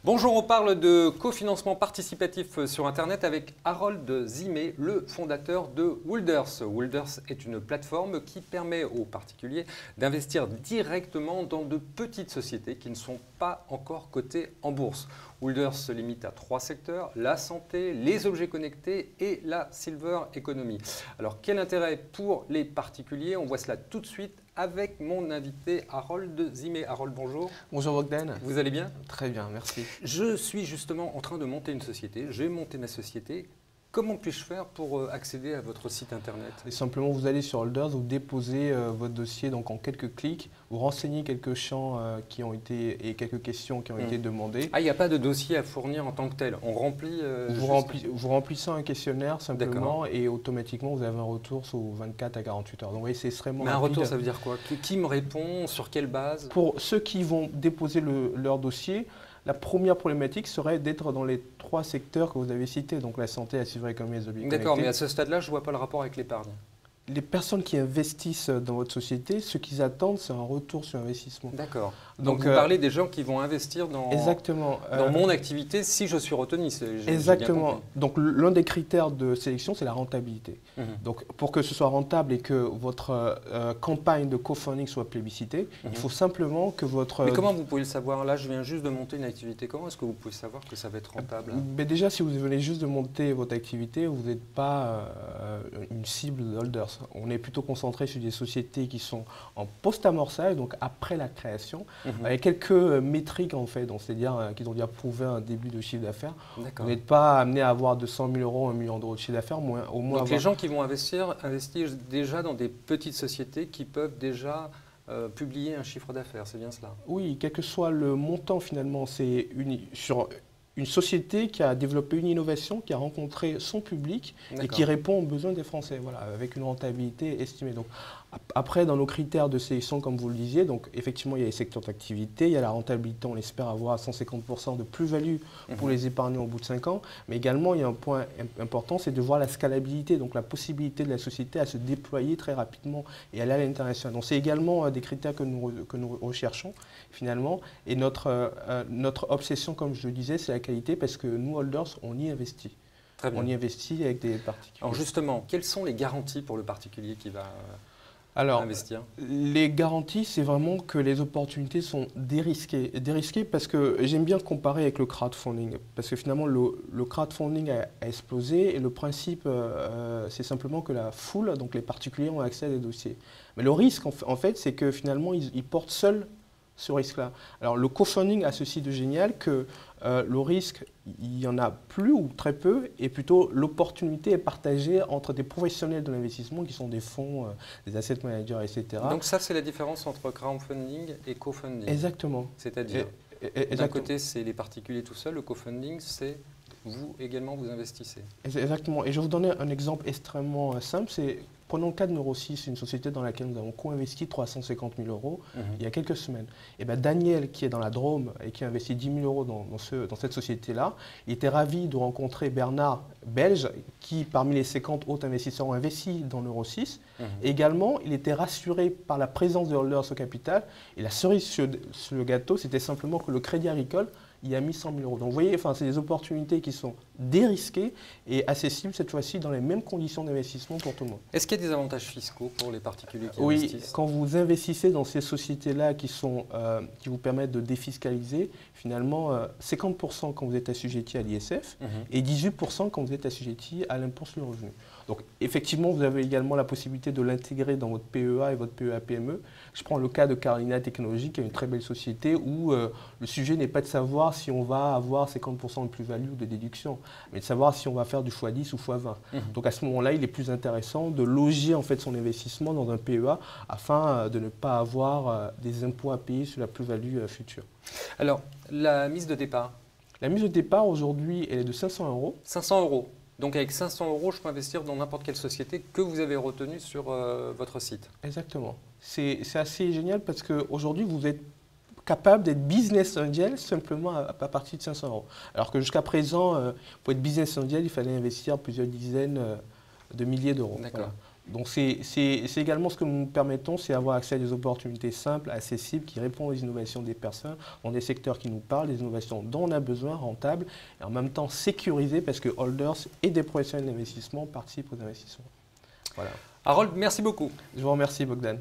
Bonjour, on parle de cofinancement participatif sur Internet avec Harold Zimé, le fondateur de Woolders. Woolders est une plateforme qui permet aux particuliers d'investir directement dans de petites sociétés qui ne sont pas encore cotées en bourse. Woolders se limite à 3 secteurs, la santé, les objets connectés et la silver economy. Alors quel intérêt pour les particuliers? On voit cela tout de suite avec mon invité Harold Zimé. Harold, bonjour. Bonjour Bogdan. Vous allez bien? Très bien, merci. Je suis justement en train de monter une société, j'ai monté ma société. Comment puis-je faire pour accéder à votre site internet? Et simplement, vous allez sur Woolders, vous déposez votre dossier donc en quelques clics, vous renseignez quelques champs qui ont été et quelques questions qui ont été demandées. Ah, il n'y a pas de dossier à fournir en tant que tel. On remplit. Vous remplissez un questionnaire simplement et automatiquement vous avez un retour sous 24 à 48 heures. Donc vous voyez, c'est extrêmement rapide. Un retour, ça veut dire quoi? Qui me répond? Sur quelle base? Pour ceux qui vont déposer leur dossier, la première problématique serait d'être dans les 3 secteurs que vous avez cités, donc la santé, la silver economy et les objets connectés. D'accord, mais à ce stade-là, je ne vois pas le rapport avec l'épargne. Les personnes qui investissent dans votre société, ce qu'ils attendent, c'est un retour sur investissement. D'accord. Donc vous parlez des gens qui vont investir dans mon activité si je suis retenu. Exactement. Donc l'un des critères de sélection, c'est la rentabilité. Donc pour que ce soit rentable et que votre campagne de co-funding soit plébiscitée, il faut simplement que votre... Mais comment vous pouvez le savoir? Là, je viens juste de monter une activité. Comment est-ce que vous pouvez savoir que ça va être rentable? Mais déjà, si vous venez juste de monter votre activité, vous n'êtes pas une cible de Woolders. On est plutôt concentré sur des sociétés qui sont en post-amorçage, donc après la création, avec quelques métriques en fait, c'est-à-dire qu'ils ont déjà prouvé un début de chiffre d'affaires. Vous n'êtes pas amené à avoir 200 000 euros, 1 million d'euros de chiffre d'affaires, au moins. Donc les gens qui vont investir investissent déjà dans des petites sociétés qui peuvent déjà publier un chiffre d'affaires, c'est bien cela? Oui, quel que soit le montant finalement, c'est sur une société qui a développé une innovation, qui a rencontré son public et qui répond aux besoins des Français, voilà, avec une rentabilité estimée. Donc, après, dans nos critères de sélection, comme vous le disiez, donc effectivement, il y a les secteurs d'activité, il y a la rentabilité, on espère avoir 150% de plus-value pour les épargnants au bout de 5 ans, mais également, il y a un point important, c'est de voir la scalabilité, donc la possibilité de la société à se déployer très rapidement et aller à l'international. Donc, c'est également des critères que nous recherchons, finalement, et notre obsession, comme je le disais, c'est la qualité, parce que nous, Woolders, on y investit. Très bien. On y investit avec des particuliers. Alors justement, quelles sont les garanties pour le particulier qui va... investir? Les garanties, c'est vraiment que les opportunités sont dérisquées. Dérisquées parce que j'aime bien comparer avec le crowdfunding. Parce que finalement, le crowdfunding a explosé et le principe, c'est simplement que la foule, donc les particuliers, ont accès à des dossiers. Mais le risque, en fait, c'est que finalement, ils portent seuls ce risque-là. Alors, le co-funding a ceci de génial que le risque, il n'y en a plus ou très peu, et plutôt l'opportunité est partagée entre des professionnels de l'investissement qui sont des fonds, des asset managers, etc. Donc ça, c'est la différence entre crowdfunding et co-funding. Exactement. C'est-à-dire, d'un côté, c'est les particuliers tout seuls, le co-funding, c'est vous également, vous investissez. Exactement. Et je vais vous donner un exemple extrêmement simple. Prenons le cas de Neuro6, une société dans laquelle nous avons co-investi 350 000 euros il y a quelques semaines. Et bien Daniel, qui est dans la Drôme et qui a investi 10 000 euros dans cette société-là, il était ravi de rencontrer Bernard, belge, qui parmi les 50 autres investisseurs ont investi dans Neuro6. Également, il était rassuré par la présence de Woolders au capital. Et la cerise sur le gâteau, c'était simplement que le Crédit Agricole il a mis 100 000 euros. Donc vous voyez, c'est des opportunités qui sont dérisquées et accessibles cette fois-ci dans les mêmes conditions d'investissement pour tout le monde. Est-ce qu'il y a des avantages fiscaux pour les particuliers qui investissent? Oui, quand vous investissez dans ces sociétés-là qui vous permettent de défiscaliser, finalement 50% quand vous êtes assujetti à l'ISF et 18% quand vous êtes assujetti à l'impôt sur le revenu. Donc effectivement, vous avez également la possibilité de l'intégrer dans votre PEA et votre PEA-PME. Je prends le cas de Carolina Technologies, qui est une très belle société où le sujet n'est pas de savoir si on va avoir 50% de plus-value ou de déduction, mais de savoir si on va faire du x10 ou x20. Donc à ce moment-là, il est plus intéressant de loger en fait son investissement dans un PEA afin de ne pas avoir des impôts à payer sur la plus-value future. Alors, la mise de départ? La mise de départ aujourd'hui, elle est de 500 euros. 500 euros. Donc avec 500 euros, je peux investir dans n'importe quelle société que vous avez retenue sur votre site. Exactement. C'est assez génial parce qu'aujourd'hui, vous êtes capable d'être business angel simplement à partir de 500 euros. Alors que jusqu'à présent, pour être business angel, il fallait investir plusieurs dizaines de milliers d'euros. D'accord. Donc c'est également ce que nous nous permettons, c'est avoir accès à des opportunités simples, accessibles, qui répondent aux innovations des personnes, dans des secteurs qui nous parlent, des innovations dont on a besoin, rentables, et en même temps sécurisées, parce que Holders et des professionnels d'investissement participent aux investissements. Voilà. Harold, merci beaucoup. Je vous remercie, Bogdan.